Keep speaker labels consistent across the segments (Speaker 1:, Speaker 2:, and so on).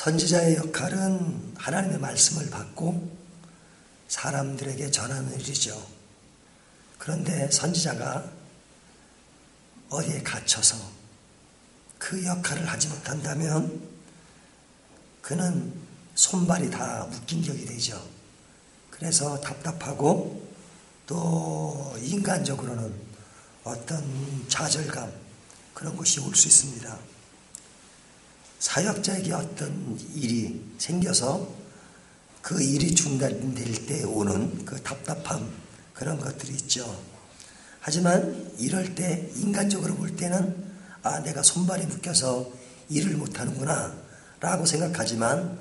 Speaker 1: 선지자의 역할은 하나님의 말씀을 받고 사람들에게 전하는 일이죠. 그런데 선지자가 어디에 갇혀서 그 역할을 하지 못한다면 그는 손발이 다 묶인 격이 되죠. 그래서 답답하고 또 인간적으로는 어떤 좌절감 그런 것이 올 수 있습니다. 사역자에게 어떤 일이 생겨서 그 일이 중단될 때 오는 그 답답함 그런 것들이 있죠. 하지만 이럴 때 인간적으로 볼 때는 내가 손발이 묶여서 일을 못하는구나 라고 생각하지만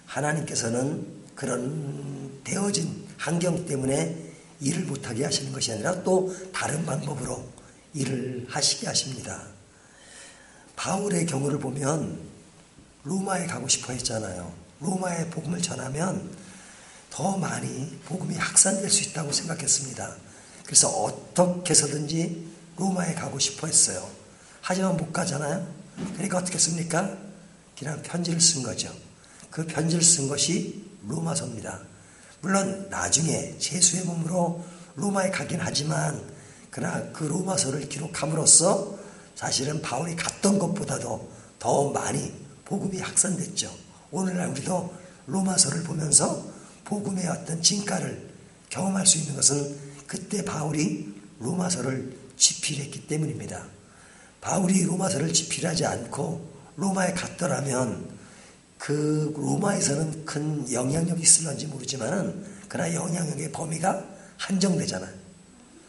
Speaker 1: 하나님께서는 그런 되어진 환경 때문에 일을 못하게 하시는 것이 아니라 또 다른 방법으로 일을 하시게 하십니다. 바울의 경우를 보면 로마에 가고 싶어 했잖아요. 로마에 복음을 전하면 더 많이 복음이 확산될 수 있다고 생각했습니다. 그래서 어떻게 해서든지 로마에 가고 싶어 했어요. 하지만 못 가잖아요. 그러니까 어떻게 씁니까? 그냥 편지를 쓴 거죠. 그 편지를 쓴 것이 로마서입니다. 물론 나중에 제수의 몸으로 로마에 가긴 하지만 그러나 그 로마서를 기록함으로써 사실은 바울이 갔던 것보다도 더 많이 복음이 확산됐죠. 오늘날 우리도 로마서를 보면서 복음의 어떤 진가를 경험할 수 있는 것은 그때 바울이 로마서를 집필했기 때문입니다. 바울이 로마서를 집필하지 않고 로마에 갔더라면 그 로마에서는 큰 영향력이 있을런지 모르지만 그러나 영향력의 범위가 한정되잖아요.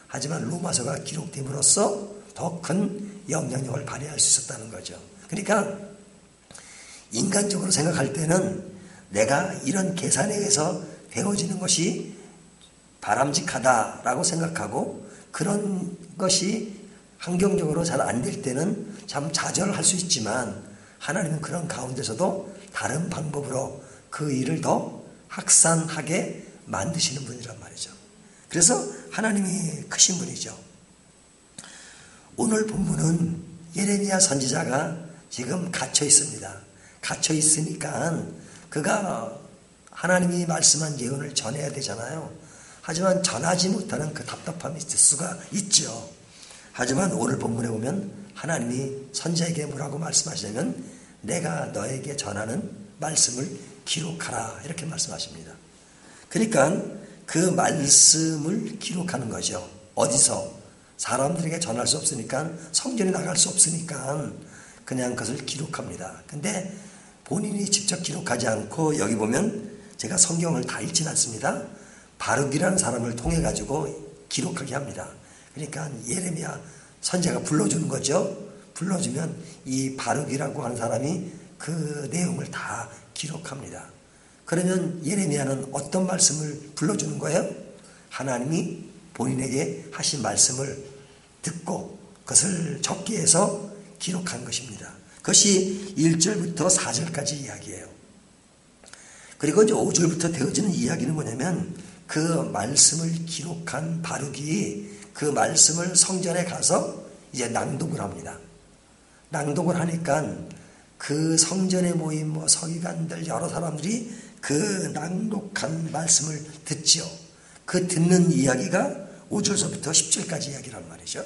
Speaker 1: 하지만 로마서가 기록됨으로써 더 큰 영향력을 발휘할 수 있었다는 거죠. 그러니까 인간적으로 생각할 때는 내가 이런 계산에 의해서 되어지는 것이 바람직하다라고 생각하고 그런 것이 환경적으로 잘 안 될 때는 참 좌절할 수 있지만 하나님은 그런 가운데서도 다른 방법으로 그 일을 더 확산하게 만드시는 분이란 말이죠. 그래서 하나님이 크신 분이죠. 오늘 본문은 예레미야 선지자가 지금 갇혀 있습니다. 갇혀 있으니까 그가 하나님이 말씀한 예언을 전해야 되잖아요. 하지만 전하지 못하는 그 답답함이 있을 수가 있죠. 하지만 오늘 본문에 보면 하나님이 선지자에게 뭐라고 말씀하시냐면 내가 너에게 전하는 말씀을 기록하라 이렇게 말씀하십니다. 그러니까 그 말씀을 기록하는 거죠. 어디서? 사람들에게 전할 수 없으니까 성전에 나갈 수 없으니까 그냥 그것을 기록합니다. 근데 본인이 직접 기록하지 않고 여기 보면 제가 성경을 다 읽진 않습니다. 바룩이라는 사람을 통해 가지고 기록하게 합니다. 그러니까 예레미야 선지자가 불러주는 거죠. 불러주면 이 바룩이라고 하는 사람이 그 내용을 다 기록합니다. 그러면 예레미야는 어떤 말씀을 불러주는 거예요? 하나님이 본인에게 하신 말씀을 듣고 그것을 적게 해서 기록한 것입니다. 그것이 1절부터 4절까지 이야기예요. 그리고 이제 5절부터 되어지는 이야기는 뭐냐면 그 말씀을 기록한 바룩이 그 말씀을 성전에 가서 이제 낭독을 합니다. 낭독을 하니까 그 성전에 모인 서기관들 여러 사람들이 그 낭독한 말씀을 듣지요. 그 듣는 이야기가 5절서부터 10절까지 이야기란 말이죠.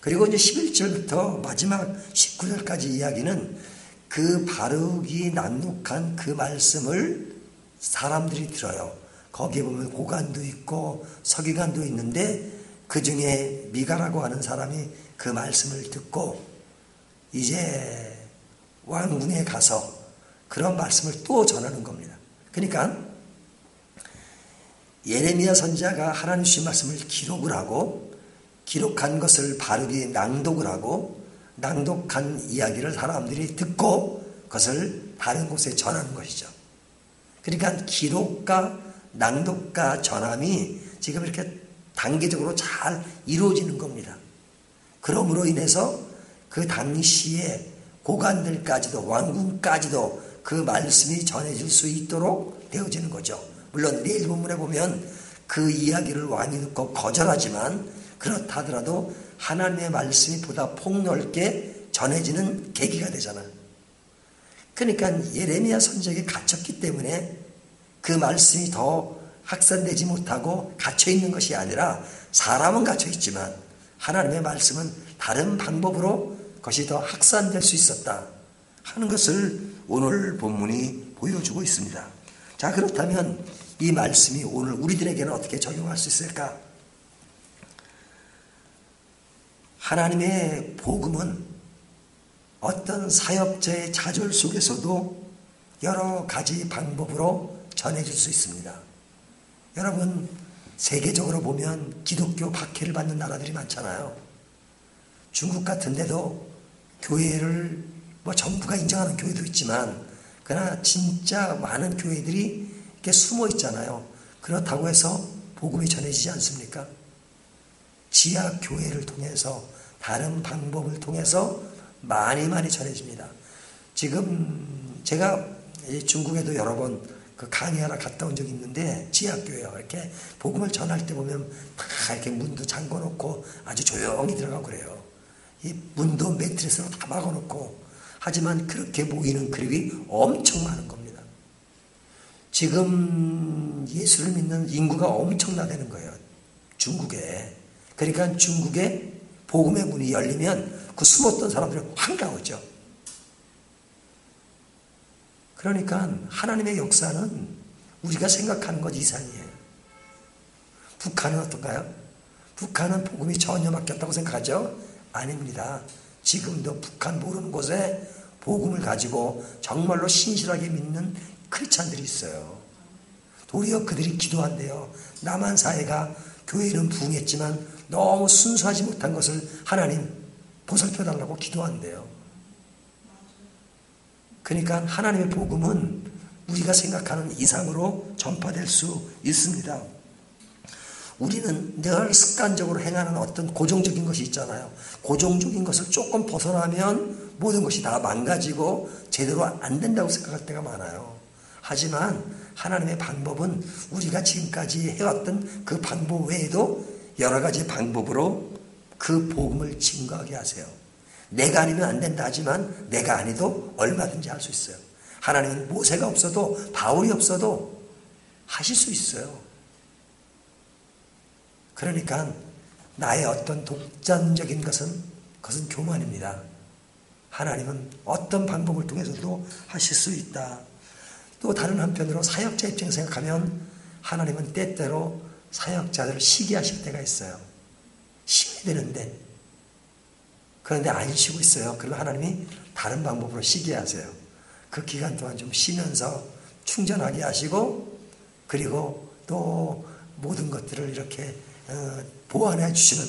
Speaker 1: 그리고 이제 11절부터 마지막 19절까지 이야기는 그 바룩이 낭독한 그 말씀을 사람들이 들어요. 거기에 보면 고관도 있고 서기관도 있는데 그 중에 미가라고 하는 사람이 그 말씀을 듣고 이제 왕궁에 가서 그런 말씀을 또 전하는 겁니다. 그러니까 예레미야 선지자가 하나님 주신 말씀을 기록을 하고 기록한 것을 바르게 낭독을 하고 낭독한 이야기를 사람들이 듣고 그것을 다른 곳에 전하는 것이죠. 그러니까 기록과 낭독과 전함이 지금 이렇게 단계적으로 잘 이루어지는 겁니다. 그러므로 인해서 그 당시에 고관들까지도 왕궁까지도 그 말씀이 전해질 수 있도록 되어지는 거죠. 물론 내일 본문에 보면 그 이야기를 왕이 듣고 거절하지만 그렇다 하더라도 하나님의 말씀이 보다 폭넓게 전해지는 계기가 되잖아요. 그러니까 예레미야 선지자에게 갇혔기 때문에 그 말씀이 더 확산되지 못하고 갇혀있는 것이 아니라 사람은 갇혀있지만 하나님의 말씀은 다른 방법으로 그것이 더 확산될 수 있었다 하는 것을 오늘 본문이 보여주고 있습니다. 자, 그렇다면 이 말씀이 오늘 우리들에게는 어떻게 적용할 수 있을까? 하나님의 복음은 어떤 사역자의 좌절 속에서도 여러 가지 방법으로 전해질 수 있습니다. 여러분, 세계적으로 보면 기독교 박해를 받는 나라들이 많잖아요. 중국 같은 데도 교회를 정부가 인정하는 교회도 있지만 그러나 진짜 많은 교회들이 이렇게 숨어 있잖아요. 그렇다고 해서 복음이 전해지지 않습니까? 지하 교회를 통해서 다른 방법을 통해서 많이 전해집니다. 지금 제가 중국에도 여러 번 그 강의하러 갔다 온 적이 있는데 지하교회요. 이렇게 복음을 전할 때 보면 다 이렇게 문도 잠궈 놓고 아주 조용히 들어가고 그래요. 이 문도 매트리스로 다 막아 놓고 하지만 그렇게 모이는 그룹이 엄청 많은 겁니다. 지금 예수를 믿는 인구가 엄청나다는 거예요. 중국에. 그러니까 중국에 복음의 문이 열리면 그 숨었던 사람들이 확 나오죠. 그러니까 하나님의 역사는 우리가 생각하는 것 이상이에요. 북한은 어떤가요? 북한은 복음이 전혀 막혔다고 생각하죠? 아닙니다. 지금도 북한 모르는 곳에 복음을 가지고 정말로 신실하게 믿는 크리스찬들이 있어요. 도리어 그들이 기도한대요. 남한 사회가 교회는 부흥했지만 너무 순수하지 못한 것을 하나님 보살펴달라고 기도한대요. 그러니까 하나님의 복음은 우리가 생각하는 이상으로 전파될 수 있습니다. 우리는 늘 습관적으로 행하는 어떤 고정적인 것이 있잖아요. 고정적인 것을 조금 벗어나면 모든 것이 다 망가지고 제대로 안 된다고 생각할 때가 많아요. 하지만 하나님의 방법은 우리가 지금까지 해왔던 그 방법 외에도 여러 가지 방법으로 그 복음을 증거하게 하세요. 내가 아니면 안 된다 하지만 내가 아니도 얼마든지 할 수 있어요. 하나님은 모세가 없어도 바울이 없어도 하실 수 있어요. 그러니까 나의 어떤 독단적인 그것은 교만입니다. 하나님은 어떤 방법을 통해서도 하실 수 있다. 또 다른 한편으로 사역자 입장에서 생각하면 하나님은 때때로 사역자들을 시기하실 때가 있어야 되는데 그런데 안 쉬고 있어요. 그리고 하나님이 다른 방법으로 쉬게 하세요. 그 기간 동안 좀 쉬면서 충전하게 하시고 그리고 또 모든 것들을 이렇게 보완해 주시는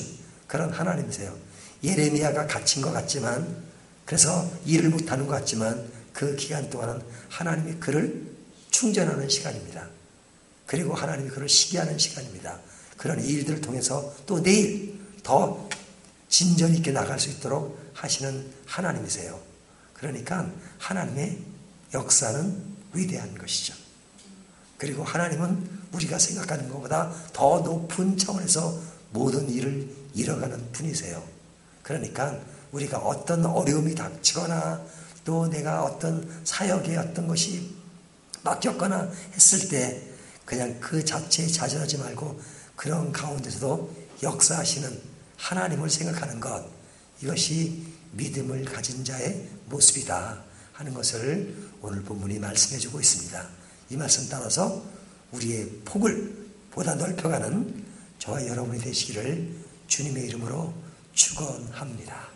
Speaker 1: 그런 하나님이세요. 예레미야가 갇힌 것 같지만 그래서 일을 못하는 것 같지만 그 기간 동안은 하나님이 그를 충전하는 시간입니다. 그리고 하나님이 그를 쉬게 하는 시간입니다. 그런 일들을 통해서 또 내일 더 진전 있게 나갈 수 있도록 하시는 하나님이세요. 그러니까 하나님의 역사는 위대한 것이죠. 그리고 하나님은 우리가 생각하는 것보다 더 높은 차원에서 모든 일을 이뤄가는 분이세요. 그러니까 우리가 어떤 어려움이 닥치거나 또 내가 어떤 사역에 어떤 것이 막혔거나 했을 때 그냥 그 자체에 좌절하지 말고 그런 가운데서도 역사하시는 하나님을 생각하는 것, 이것이 믿음을 가진 자의 모습이다 하는 것을 오늘 본문이 말씀해 주고 있습니다. 이 말씀 따라서 우리의 폭을 보다 넓혀가는 저와 여러분이 되시기를 주님의 이름으로 축원합니다.